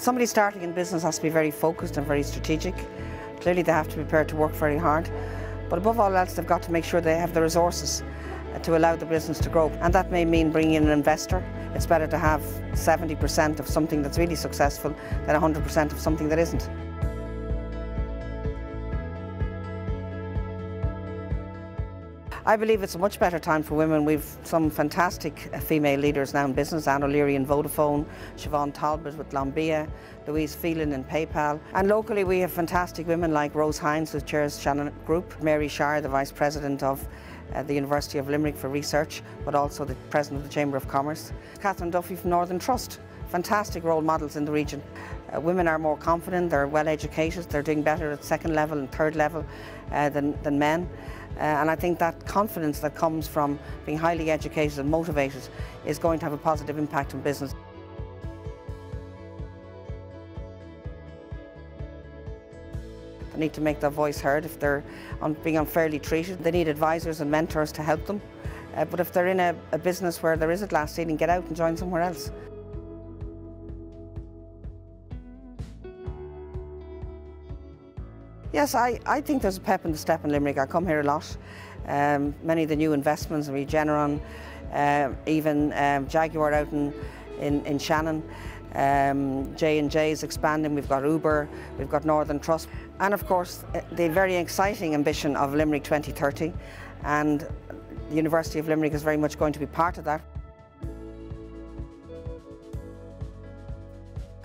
Somebody starting in business has to be very focused and very strategic. Clearly they have to be prepared to work very hard, but above all else they've got to make sure they have the resources to allow the business to grow. And that may mean bringing in an investor. It's better to have 70% of something that's really successful than 100% of something that isn't. I believe it's a much better time for women. We've some fantastic female leaders now in business, Anne O'Leary in Vodafone, Siobhan Talbot with Lombia, Louise Phelan in PayPal. And locally we have fantastic women like Rose Hines, who chairs Shannon Group, Mary Shire, the Vice President of the University of Limerick for Research, but also the President of the Chamber of Commerce. Catherine Duffy from Northern Trust, fantastic role models in the region. Women are more confident, they're well educated, they're doing better at second level and third level than men. And I think that confidence that comes from being highly educated and motivated is going to have a positive impact on business. They need to make their voice heard. If they're being unfairly treated, they need advisors and mentors to help them. But if they're in a business where there is a glass ceiling, get out and join somewhere else. Yes, I think there's a pep in the step in Limerick. I come here a lot. Many of the new investments, Regeneron, even Jaguar out in Shannon. J&J is expanding, we've got Uber, we've got Northern Trust. And of course, the very exciting ambition of Limerick 2030. And the University of Limerick is very much going to be part of that.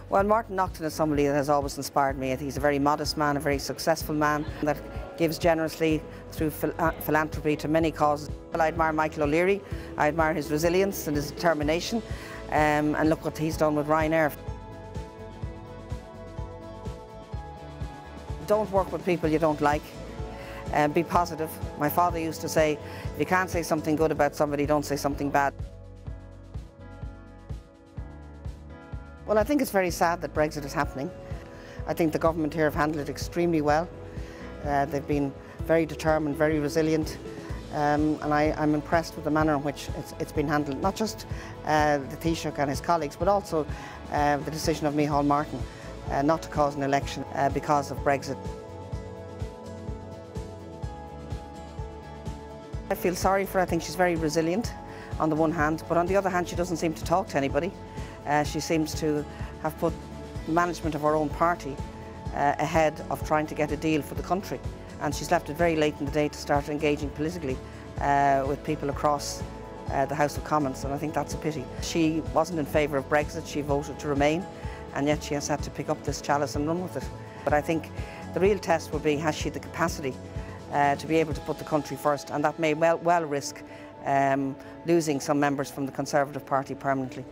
Well, Martin Naughton is somebody that has always inspired me. He's a very modest man, a very successful man that gives generously through philanthropy to many causes. Well, I admire Michael O'Leary. I admire his resilience and his determination. And look what he's done with Ryanair. Don't work with people you don't like. Be positive. My father used to say, if you can't say something good about somebody, don't say something bad. Well, I think it's very sad that Brexit is happening. I think the government here have handled it extremely well. They've been very determined, very resilient, and I'm impressed with the manner in which it's been handled. Not just the Taoiseach and his colleagues, but also the decision of Micheál Martin not to cause an election because of Brexit. I feel sorry for her. I think she's very resilient on the one hand, but on the other hand she doesn't seem to talk to anybody. She seems to have put the management of her own party ahead of trying to get a deal for the country. And she's left it very late in the day to start engaging politically with people across the House of Commons, and I think that's a pity. She wasn't in favour of Brexit, she voted to remain, and yet she has had to pick up this chalice and run with it. But I think the real test will be, has she the capacity to be able to put the country first, and that may well risk losing some members from the Conservative Party permanently.